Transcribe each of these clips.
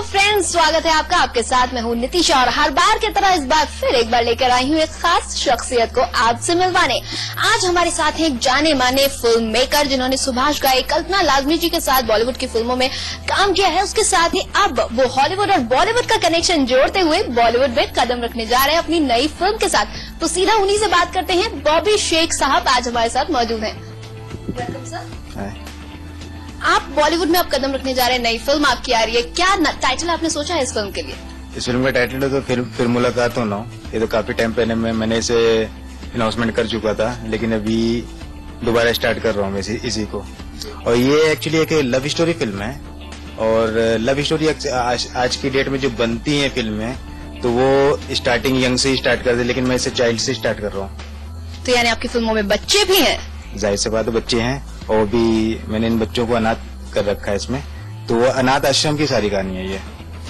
Hello friends, स्वागत है आपका। आपके साथ मैं हूँ नितिशा और हर बार की तरह इस बार फिर एक बार लेकर आई हूँ एक खास शख्सियत को आपसे मिलवाने। आज हमारे साथ हैं एक जाने माने फिल्म मेकर जिन्होंने सुभाष घई, कल्पना लाजमी जी के साथ बॉलीवुड की फिल्मों में काम किया है। उसके साथ ही अब वो हॉलीवुड और बॉलीवुड का कनेक्शन जोड़ते हुए बॉलीवुड में कदम रखने जा रहे हैं अपनी नई फिल्म के साथ। तो सीधा उन्हीं से बात करते हैं। बॉबी शेख साहब आज हमारे साथ मौजूद है। Welcome sir. आप बॉलीवुड में अब कदम रखने जा रहे हैं, नई फिल्म आपकी आ रही है। क्या टाइटल आपने सोचा है इस फिल्म के लिए? इस फिल्म का टाइटल है तो फिर मुलाकात हो ना। ये तो काफी टाइम पहले मैंने इसे अनाउंसमेंट कर चुका था, लेकिन अभी दोबारा स्टार्ट कर रहा हूँ इसी को। और ये एक्चुअली एक लव स्टोरी फिल्म है, और लव स्टोरी आज की डेट में जो बनती है फिल्में तो वो स्टार्टिंग यंग से ही स्टार्ट कर दे, लेकिन मैं इसे चाइल्ड से स्टार्ट कर रहा हूँ। तो यानी आपकी फिल्मों में बच्चे भी हैं? जाहिर सी बात है, बच्चे हैं, और भी मैंने इन बच्चों को अनाथ कर रखा है इसमें। तो वो अनाथ आश्रम की सारी कहानी है ये,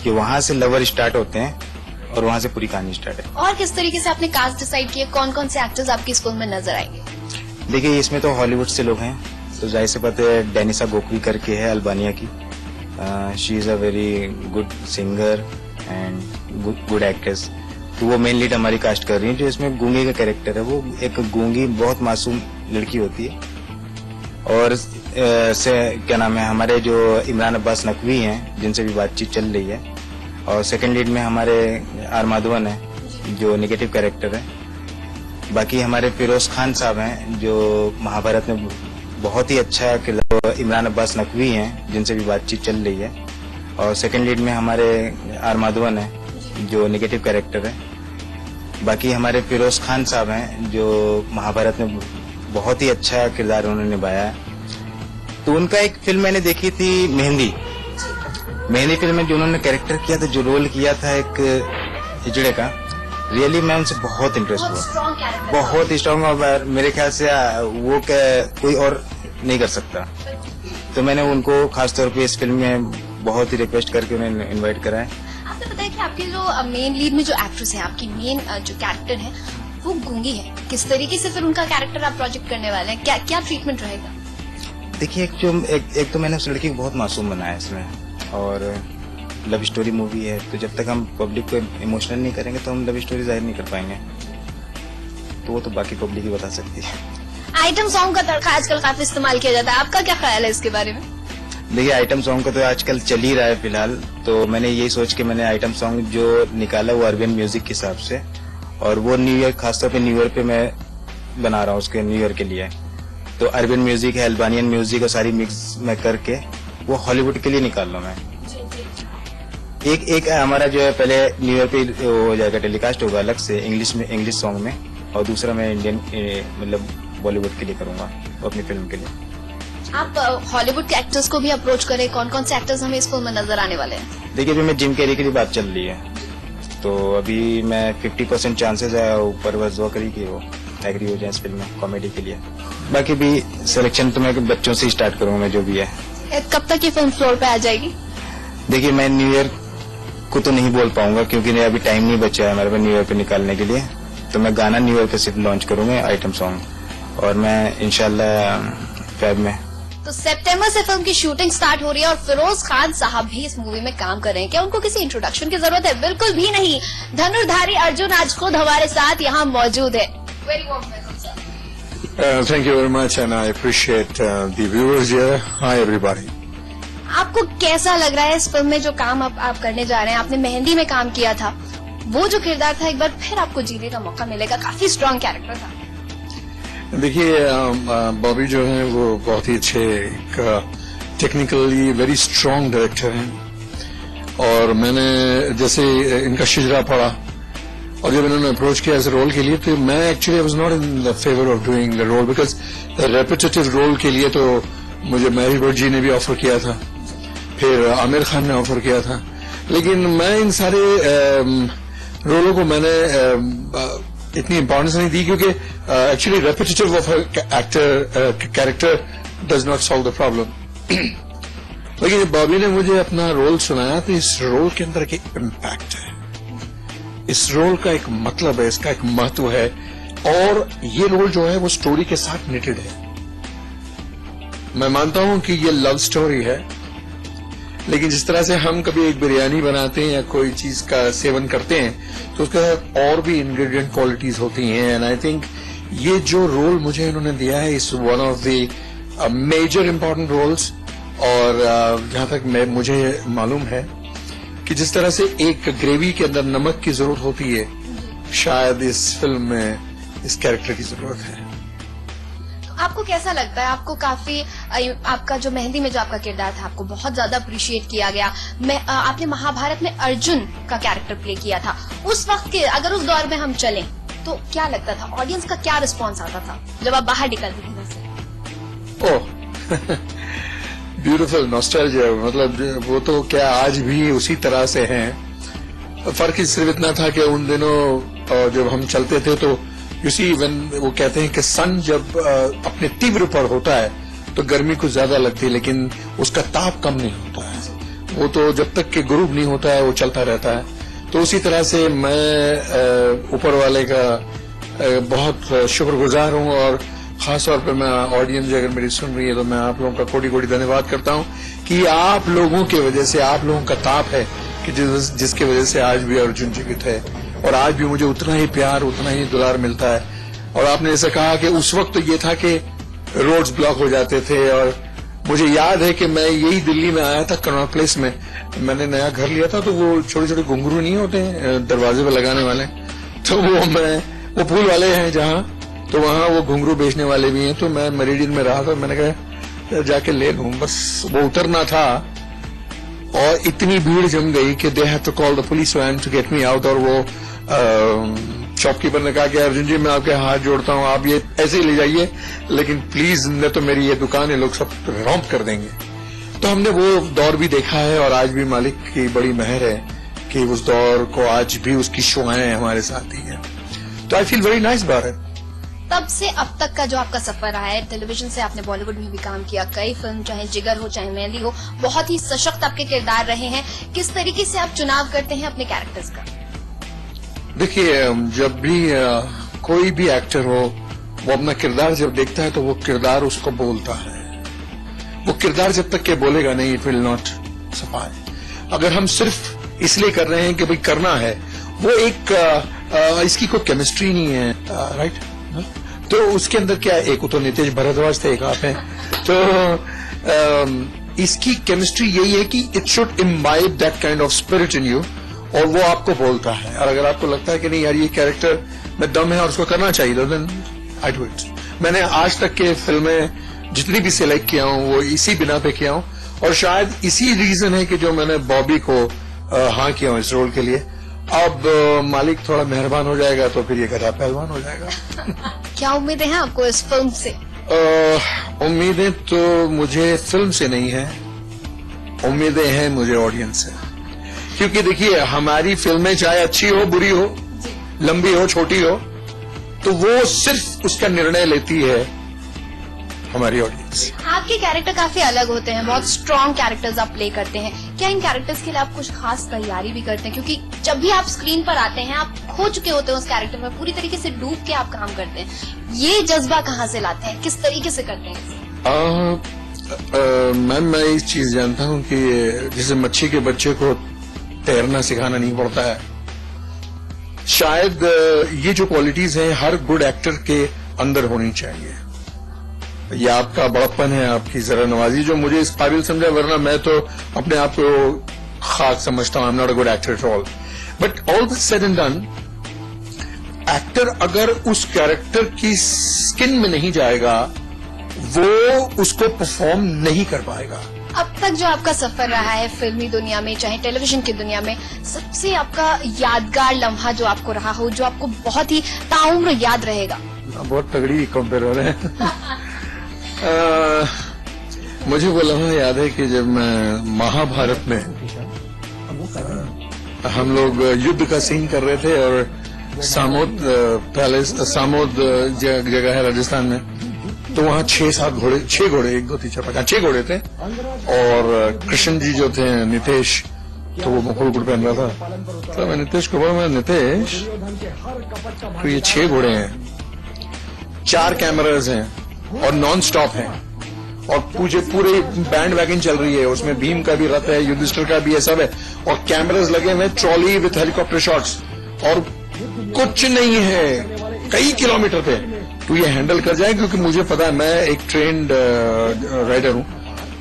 कि वहाँ से लवर स्टार्ट होते हैं और वहाँ से पूरी कहानी स्टार्ट है। और किस तरीके से आपने कास्ट डिसाइड किया? कौन कौन से एक्टर्स आपकी इस फिल्म में नजर आएंगे? देखिए, इसमें तो हॉलीवुड से लोग हैं, तो जाहिर सी बात है डेनिसा गोकवी करके है अल्बानिया की। She is a very good singer and good actress. तो वो मेन लीड हमारी कास्ट कर रही है। जो इसमें गूंगी का कैरेक्टर है, वो एक गूंगी बहुत मासूम लड़की होती है। और से क्या नाम है, हमारे जो इमरान अब्बास नकवी हैं जिनसे भी बातचीत चल रही है। और सेकंड लीड में हमारे आर माधवन है जो नेगेटिव कैरेक्टर है। बाकी हमारे फिरोज खान साहब हैं जो महाभारत में बहुत ही अच्छा किरदार, इमरान अब्बास नकवी हैं जिनसे भी बातचीत चल रही है। और सेकंड लीड में हमारे आर माधवन है जो नेगेटिव कैरेक्टर है। बाकी हमारे फिरोज खान साहब हैं जो महाभारत में बहुत ही अच्छा किरदार उन्होंने निभाया है। तो उनका एक फिल्म मैंने देखी थी, मेहंदी फिल्म में जो उन्होंने कैरेक्टर किया था, जो रोल किया था एक हिजड़े का, रियली मैं उनसे बहुत इंटरेस्ट हुआ, बहुत स्ट्रॉन्ग। और मेरे ख्याल से वो कोई और नहीं कर सकता। तो मैंने उनको खासतौर पे इस फिल्म में बहुत ही रिक्वेस्ट करके उन्हें इन्वाइट करा है। आपने बताया कि आपके जो मेन लीड में जो एक्ट्रेस है, आपकी मेन जो कैरेक्टर है वो गूंगी है। किस तरीके से फिर उनका कैरेक्टर आप प्रोजेक्ट करने वाले हैं? क्या ट्रीटमेंट रहेगा? देखिए, एक तो मैंने उस लड़की को बहुत मासूम बनाया इसमें, और लव स्टोरी मूवी है, तो जब तक हम पब्लिक को इमोशनल नहीं करेंगे तो हम लव स्टोरी जाहिर नहीं कर पाएंगे। तो वो तो बाकी पब्लिक ही बता सकती है। आइटम सॉन्ग का तड़का आजकल काफी इस्तेमाल किया जाता है, आपका क्या ख्याल है इसके बारे में? देखिए, आइटम सॉन्ग का तो आजकल चल ही रहा है फिलहाल। तो मैंने यही सोच के मैंने आइटम सॉन्ग जो निकाला वो अर्बन म्यूजिक के हिसाब से, और वो न्यू ईयर, खासतौर पे न्यू ईयर पे मैं बना रहा हूँ उसके न्यू ईयर के लिए। तो अर्बन म्यूजिक है, अल्बानियन म्यूजिक और सारी मिक्स में करके वो हॉलीवुड के लिए निकाल रहा हूँ मैं। एक हमारा जो है पहले न्यू ईयर पे हो जाएगा, टेलीकास्ट होगा अलग से इंग्लिश सॉन्ग में, और दूसरा मैं इंडियन मतलब बॉलीवुड के लिए करूंगा अपनी फिल्म के लिए। आप हॉलीवुड के एक्टर्स को भी अप्रोच करें, कौन कौन से एक्टर्स हमें इस फिल्म में नजर आने वाले हैं? देखिए, अभी मैं जिम कैरी की बात चल रही है, तो अभी मैं 50% चांसेस है ऊपर बस दुआ करी कि वो एग्री हो जाए इस फिल्म में कॉमेडी के लिए। बाकी भी सिलेक्शन तो मैं बच्चों से स्टार्ट करूंगा मैं, जो भी है। कब तक ये फिल्म फ्लोर पे आ जाएगी? देखिए, मैं न्यू ईयर को तो नहीं बोल पाऊंगा क्योंकि अभी टाइम नहीं बचा है हमारे पास न्यू ईयर पे निकालने के लिए। तो मैं गाना न्यू ईयर पे सिर्फ लॉन्च करूंगा, आइटम सॉन्ग, और मैं इंशाल्लाह फेब में। तो सितंबर से फिल्म की शूटिंग स्टार्ट हो रही है और फिरोज खान साहब भी इस मूवी में काम कर रहे हैं। क्या उनको किसी इंट्रोडक्शन की जरूरत है? बिल्कुल भी नहीं। धनुर्धारी अर्जुन आज खुद हमारे साथ यहाँ मौजूद है। Very warm welcome sir. Thank you very much and I appreciate the viewers here. Hi everybody. आपको कैसा लग रहा है इस फिल्म में जो काम आप करने जा रहे हैं? आपने मेहंदी में काम किया था, वो जो किरदार था एक बार फिर आपको जीने का मौका मिलेगा, काफी स्ट्रॉन्ग कैरेक्टर था। देखिए, बॉबी जो है वो बहुत ही अच्छे टेक्निकली वेरी स्ट्रांग डायरेक्टर हैं, और मैंने जैसे इनका शिजरा पढ़ा और जब इन्होंने अप्रोच किया इस रोल के लिए, तो मैं actually I was not in the favour of doing the role, because repetitive role के लिए तो मुझे मैरी बर्ड जी ने भी ऑफर किया था, फिर आमिर खान ने ऑफर किया था, लेकिन मैं इन सारे रोलों को मैंने इतनी इंपॉर्टेंस नहीं दी, क्योंकि actually repetitive of actor character does not solve the problem. लेकिन जब बॉबी ने मुझे अपना रोल सुनाया तो इस रोल के अंदर एक इम्पैक्ट है, इस रोल का एक मतलब है, इसका एक महत्व है, और ये रोल जो है वो स्टोरी के साथ निटेड है। मैं मानता हूं कि ये लव स्टोरी है, लेकिन जिस तरह से हम कभी एक बिरयानी बनाते हैं या कोई चीज का सेवन करते हैं तो उसके साथ और भी इंग्रेडिएंट क्वालिटीज होती हैं। एंड आई थिंक ये जो रोल मुझे इन्होंने दिया है is one of the major important roles. और जहां तक मुझे मालूम है कि जिस तरह से एक ग्रेवी के अंदर नमक की जरूरत होती है, शायद इस फिल्म में इस कैरेक्टर की जरूरत है। आपको कैसा लगता है? आपको काफी आपका जो मेहंदी में जो आपका किरदार था आपको बहुत ज्यादा अप्रिशिएट किया गया। आपने महाभारत में अर्जुन का कैरेक्टर प्ले किया था। उस वक्त के अगर उस दौर में हम चलें तो क्या लगता था, ऑडियंस का क्या रिस्पॉन्स आता था जब आप बाहर निकलते थे घर से? ओह ब्यूटीफुल नॉस्टैल्जिया, मतलब वो तो क्या आज भी उसी तरह से हैं। फर्क सिर्फ इतना था कि उन दिनों जब हम चलते थे तो यू सी व्हेन वो कहते हैं कि सन जब अपने तीव्र पर होता है तो गर्मी कुछ ज्यादा लगती है, लेकिन उसका ताप कम नहीं होता है। वो तो जब तक कि ग्रुप नहीं होता है वो चलता रहता है। तो उसी तरह से मैं ऊपर वाले का बहुत शुक्रगुजार हूं और खास तौर पर मैं ऑडियंस अगर मेरी सुन रही है तो मैं आप लोगों का कोटि कोटि धन्यवाद करता हूं कि आप लोगों की वजह से, आप लोगों का ताप है कि जिसकी वजह से आज भी अर्जुन जीवित है और आज भी मुझे उतना ही प्यार, उतना ही दुलार मिलता है। और आपने जैसे कहा कि उस वक्त तो ये था कि रोड्स ब्लॉक हो जाते थे और मुझे याद है कि मैं यही दिल्ली में आया था कनॉट प्लेस में, मैंने नया घर लिया था तो वो छोटे छोटे घुंघरू नहीं होते हैं दरवाजे पे लगाने वाले, तो वो फूल वाले हैं जहाँ, तो वहाँ वो घुंघरू बेचने वाले भी हैं। तो मैं मेरिडियन में रहा था, मैंने कहा जाके ले लूं, बस वो उतरना था और इतनी भीड़ जम गई कि they had to call the police van to get me out. और वो शॉपकीपर ने कहा कि अर्जुन जी मैं आपके हाथ जोड़ता हूँ, आप ये ऐसे ही ले जाइए, लेकिन प्लीज न तो मेरी ये दुकान है, लोग सब रौंप कर देंगे। तो हमने वो दौर भी देखा है और आज भी मालिक की बड़ी मेहर है कि उस दौर को आज भी उसकी शुआएं हमारे साथ ही हैं। तो I feel very nice about it. तब से अब तक का जो आपका सफर रहा है, टेलीविजन से आपने बॉलीवुड में भी काम किया, कई फिल्म चाहे जिगर हो चाहे मेहंदी हो, बहुत ही सशक्त आपके किरदार रहे हैं। किस तरीके से आप चुनाव करते हैं अपने कैरेक्टर्स का? देखिए, जब भी कोई भी एक्टर हो वो अपना किरदार जब देखता है तो वो किरदार उसको बोलता है। वो किरदार जब तक के बोलेगा नहीं, इट विल नॉट सफाई। अगर हम सिर्फ इसलिए कर रहे हैं कि भाई करना है, वो एक इसकी कोई केमिस्ट्री नहीं है, राइट? तो उसके अंदर क्या, एक तो नितेश भारद्वाज थे, एक आप हैं, तो इसकी केमिस्ट्री यही है कि it should imbibe that kind of spirit in you और वो आपको बोलता है। और अगर आपको लगता है कि नहीं यार ये कैरेक्टर में दम है और उसको करना चाहिए, तो देन आई डू इट। मैंने आज तक के फिल्में जितनी भी सिलेक्ट किया हूं वो इसी बिना पे किया हूं और शायद इसी रीजन है कि जो मैंने बॉबी को हाँ किया हूं इस रोल के लिए। अब मालिक थोड़ा मेहरबान हो जाएगा तो फिर ये गधा पहलवान हो जाएगा। क्या उम्मीदें हैं आपको इस फिल्म से? उम्मीदें तो मुझे फिल्म से नहीं है, उम्मीदें हैं मुझे ऑडियंस से। क्योंकि देखिए, हमारी फिल्में चाहे अच्छी हो, बुरी हो, लंबी हो, छोटी हो, तो वो सिर्फ उसका निर्णय लेती है हमारी ऑडियंस। आपके कैरेक्टर काफी अलग होते हैं, बहुत स्ट्रॉन्ग कैरेक्टर्स आप प्ले करते हैं। क्या इन कैरेक्टर्स के लिए आप कुछ खास तैयारी भी करते हैं? क्योंकि जब भी आप स्क्रीन पर आते हैं आप खो चुके होते हैं उस कैरेक्टर में, पूरी तरीके से डूब के आप काम करते हैं। ये जज्बा कहाँ से लाते हैं, किस तरीके से करते हैं? मैम, मैं इस चीज जानता हूँ कि जैसे मच्छी के बच्चे को तैरना सिखाना नहीं पड़ता है, शायद ये जो क्वालिटीज हैं हर गुड एक्टर के अंदर होनी चाहिए। ये आपका बड़प्पन है, आपकी जरा नवाजी जो मुझे इस काबिल समझा, वरना मैं तो अपने आप को खाक समझता हूँ। I am not a good actor at all, but all this said and done, actor अगर उस कैरेक्टर की स्किन में नहीं जाएगा वो उसको परफॉर्म नहीं कर पाएगा। अब तक जो आपका सफर रहा है फिल्मी दुनिया में चाहे टेलीविजन की दुनिया में, सबसे आपका यादगार लम्हा जो आपको रहा हो, जो आपको बहुत ही ताउम्र याद रहेगा? बहुत तगड़ी कंपेयर हो रहे हैं। मुझे वो लम्हा याद है कि जब मैं महाभारत में हम लोग युद्ध का सीन कर रहे थे और सामोद पैलेस, सामोद जगह है राजस्थान में, तो वहाँ 6 घोड़े 1 2 3 4 5 6 घोड़े थे और कृष्ण जी जो थे नितेश, तो वो मुकुट पहन रहा था। तो मैं नितेश को बोला, मैं नितेश तो ये 6 घोड़े हैं, 4 कैमराज हैं और नॉन स्टॉप हैं और पूरे बैंड वैगन चल रही है, उसमें भीम का भी रथ है, युधिष्ठिर का भी है, सब है, और कैमरास लगे हुए, ट्रॉली विथ हेलीकॉप्टर शॉट्स, और कुछ नहीं है कई किलोमीटर पे, तो ये हैंडल कर जाए, क्योंकि मुझे पता है, मैं एक ट्रेन्ड राइडर हूं,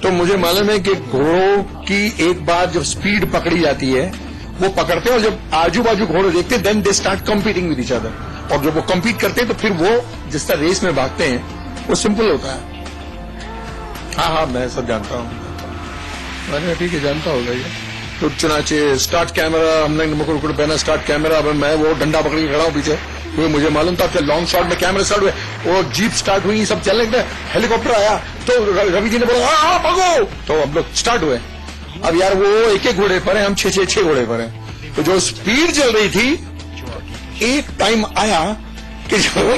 तो मुझे मालूम है कि घोड़ों की एक बार जब स्पीड पकड़ी जाती है, वो पकड़ते हैं, और जब आजू बाजू घोड़े देखते हैं, then they start competing with each other, और जब वो कम्पीट करते हैं तो फिर वो जिस तरह रेस में भागते हैं वो सिंपल होता है। हाँ, मैं सब जानता हूँ। मैंने ठीक है, जानता होगा ये। तो चुनाचे स्टार्ट कैमरा, हमने मुकुट उकुट पहना, स्टार्ट कैमरा, अब मैं वो डंडा पकड़ के खड़ा हूँ पीछे, क्योंकि मुझे मालूम था कि लॉन्ग शॉट में कैमरा स्टार्ट हुए, वो जीप स्टार्ट हुई, सब चलने लगे, हेलीकॉप्टर आया, तो रवि जी ने बोला हाँ भागो, तो हम लोग स्टार्ट हुए। अब यार वो एक घोड़े पर है, हम छह घोड़े पर हैं, तो जो स्पीड चल रही थी, एक टाइम आया कि जो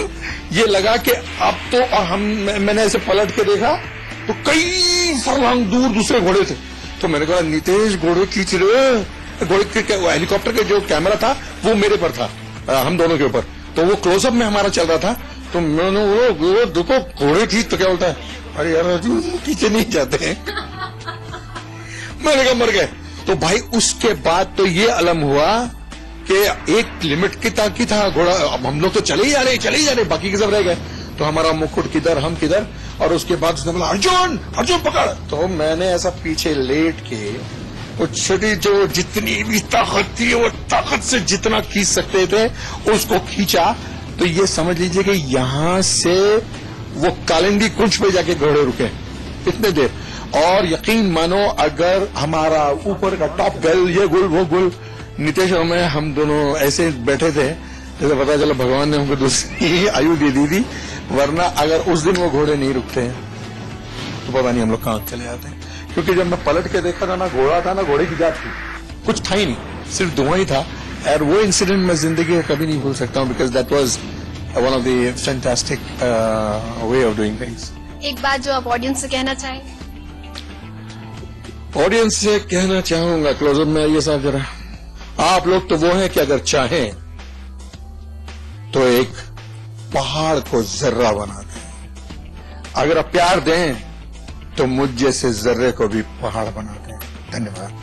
ये लगा कि अब तो, और मैंने ऐसे पलट के देखा तो कई फरलांग दूर दूसरे घोड़े थे, तो मैंने कहा नितेश घोड़े खींच रहे, घोड़े के हेलीकॉप्टर के जो कैमरा था वो मेरे पर था, हम दोनों के ऊपर, तो वो क्लोजअप में हमारा चल रहा था, तो मैंने वो देखो घोड़े खींच, तो क्या बोलता है, अरे यार अर्जुन खींचे नहीं जाते हैं। मैंने कहा मर गए। तो भाई उसके बाद तो ये अलम हुआ कि एक लिमिट की था घोड़ा, अब हम लोग तो चले ही जा रहे, बाकी के सब रह गए, तो हमारा मुकुट किधर, हम किधर, और उसके बाद उसने बोला अर्जुन पकड़, तो मैंने ऐसा पीछे लेट के वो छोटी जो जितनी भी ताकत थी, वो ताकत से जितना खींच सकते थे उसको खींचा, तो ये समझ लीजिए कि यहां से वो कालिंदी कुंज पे जाके घोड़े रुके इतने देर, और यकीन मानो अगर हमारा ऊपर का टॉप गल, ये गुल वो गुल, नितेश और मैं, हम दोनों ऐसे बैठे थे जैसे पता चला भगवान ने हमको दूसरी आयु दे दी थी, वरना अगर उस दिन वो घोड़े नहीं रुकते हैं तो पता नहीं हम लोग कहां चले जाते हैं, क्योंकि जब मैं पलट के देखा था ना, घोड़ा था ना, घोड़े की जात थी, कुछ था ही नहीं, सिर्फ धुआं ही था, और वो इंसिडेंट मैं जिंदगी में कभी नहीं भूल सकता हूँ, because that was one of the fantastic way of doing things. एक बात जो आप ऑडियंस से कहना चाहेंगे? ऑडियंस से कहना चाहूंगा, क्लोजअप में आइए साहब जरा, आप लोग तो वो हैं कि अगर चाहें तो एक पहाड़ को जर्रा बना दें, अगर आप प्यार दें तो मुझ जैसे जर्रे को भी पहाड़ बना दें। धन्यवाद।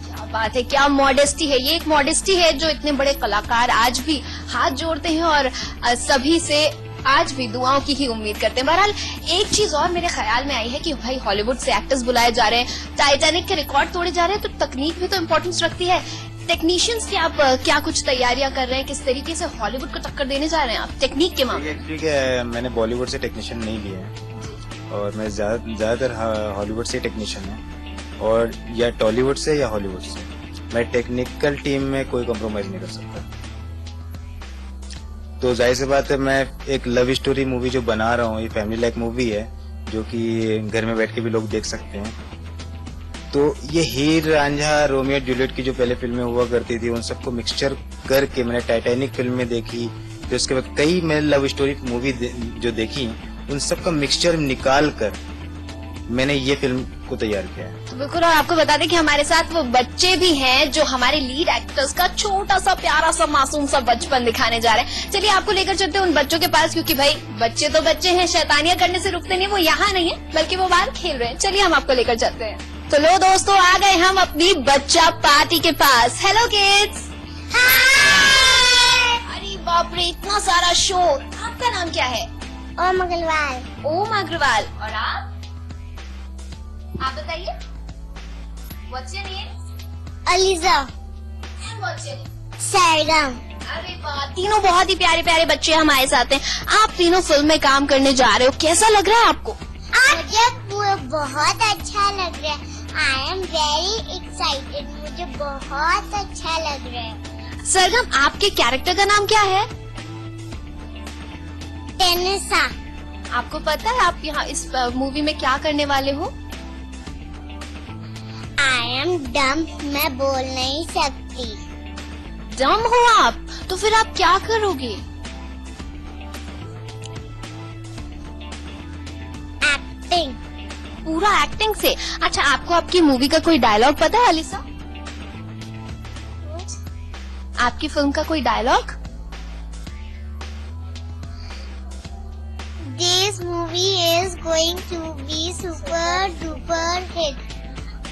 क्या बात है, क्या मॉडेस्टी है, ये एक मॉडेस्टी है जो इतने बड़े कलाकार आज भी हाथ जोड़ते हैं और सभी से आज भी दुआओं की ही उम्मीद करते हैं। बहरहाल एक चीज और मेरे ख्याल में आई है कि भाई हॉलीवुड से एक्टर्स बुलाए जा रहे हैं, टाइटैनिक के रिकॉर्ड तोड़े जा रहे हैं, तो तकनीक भी तो इम्पोर्टेंस रखती है। टेक्नीशियंस की आप क्या कुछ तैयारियां कर रहे हैं, किस तरीके से हॉलीवुड को टक्कर देने जा रहे हैं आप टेक्निक के मामले में? ठीक है, मैंने बॉलीवुड से टेक्नीशियन नहीं लिया है, और मैं ज्यादातर हॉलीवुड से टेक्नीशियन है, और या टॉलीवुड से या हॉलीवुड से। मैं टेक्निकल टीम में कोई कॉम्प्रोमाइज नहीं कर सकता। तो जाहिर सी बात है, मैं एक लव स्टोरी मूवी जो बना रहा हूँ, ये फैमिली लाइक मूवी है, जो कि घर में बैठ के भी लोग देख सकते हैं। तो ये हीर रांझा, रोमियो जूलियट की जो पहले फिल्में हुआ करती थी, उन सबको मिक्सचर करके मैंने टाइटैनिक फिल्म में देखी, फिर उसके बाद कई मैंने लव स्टोरी मूवी जो देखी, उन सबका मिक्सचर निकाल कर मैंने ये फिल्म को तैयार किया है। तो बिल्कुल, और आपको बता दें कि हमारे साथ वो बच्चे भी हैं जो हमारे लीड एक्टर्स का छोटा सा प्यारा सा मासूम सा बचपन दिखाने जा रहे हैं। चलिए आपको लेकर चलते हैं उन बच्चों के पास, क्योंकि भाई बच्चे तो बच्चे हैं, शैतानियां करने से रुकते नहीं, वो यहाँ नहीं है बल्कि वो बाहर खेल रहे हैं। चलिए हम आपको लेकर चलते हैं। तो लो दोस्तों, आ गए हम अपनी बच्चा पार्टी के पास। Hello kids. अरे बाप रे, इतना सारा शोर। आपका नाम क्या है? ओम अग्रवाल। ओम अग्रवाल। और आप बताइए। What's your name? ELISA. And what's your name? सरगम। अरे वाह, तीनों बहुत ही प्यारे प्यारे बच्चे हमारे साथ हैं। आप तीनों फिल्म में काम करने जा रहे हो, कैसा लग रहा है आपको? मुझे बहुत अच्छा लग रहा है। आई एम वेरी एक्साइटेड, मुझे बहुत अच्छा लग रहा है। सरगम, आपके कैरेक्टर का नाम क्या है? टेनिसा। आपको पता है आप यहाँ इस मूवी में क्या करने वाले हो? आई एम डम, मैं बोल नहीं सकती। डम हो आप? तो फिर आप क्या करोगे? एक्टिंग। पूरा एक्टिंग से? अच्छा, आपको आपकी मूवी का कोई डायलॉग पता है अलीसा? आपकी फिल्म का कोई dialogue? This movie is going to be super duper hit.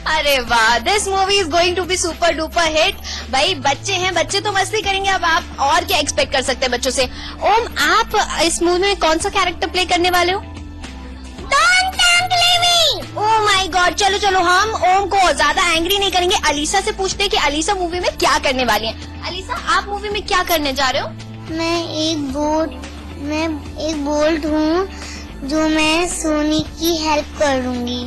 अरे वाह, this movie is going to be super duper hit. भाई बच्चे हैं, बच्चे तो मस्ती करेंगे, अब आप और क्या एक्सपेक्ट कर सकते हैं बच्चों से। ओम, आप इस मूवी में कौन सा कैरेक्टर प्ले करने वाले हो? Don't tangle me! Oh my God, चलो चलो हम ओम को ज्यादा एंग्री नहीं करेंगे, अलीसा से पूछते हैं कि अलीसा मूवी में क्या करने वाली है। अलीसा, आप मूवी में क्या करने जा रहे हो? मैं एक बोल्ट हूँ जो मैं सोनी की हेल्प करूँगी।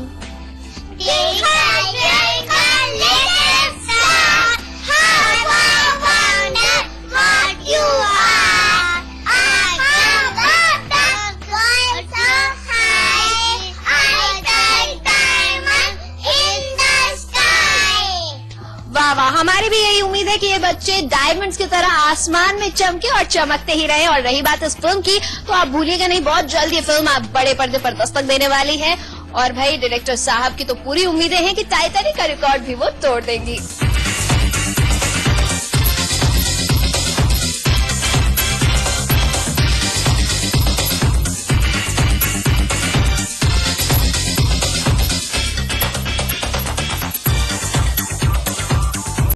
वाह वाह, हमारी भी यही उम्मीद है कि ये बच्चे डायमंड्स की तरह आसमान में चमके और चमकते ही रहे। और रही बात इस फिल्म की, तो आप भूलिएगा नहीं, बहुत जल्द ये फिल्म आप बड़े पर्दे पर दस्तक देने वाली है। और भाई डायरेक्टर साहब की तो पूरी उम्मीदें हैं कि टाइटैनिक का रिकॉर्ड भी वो तोड़ देंगी।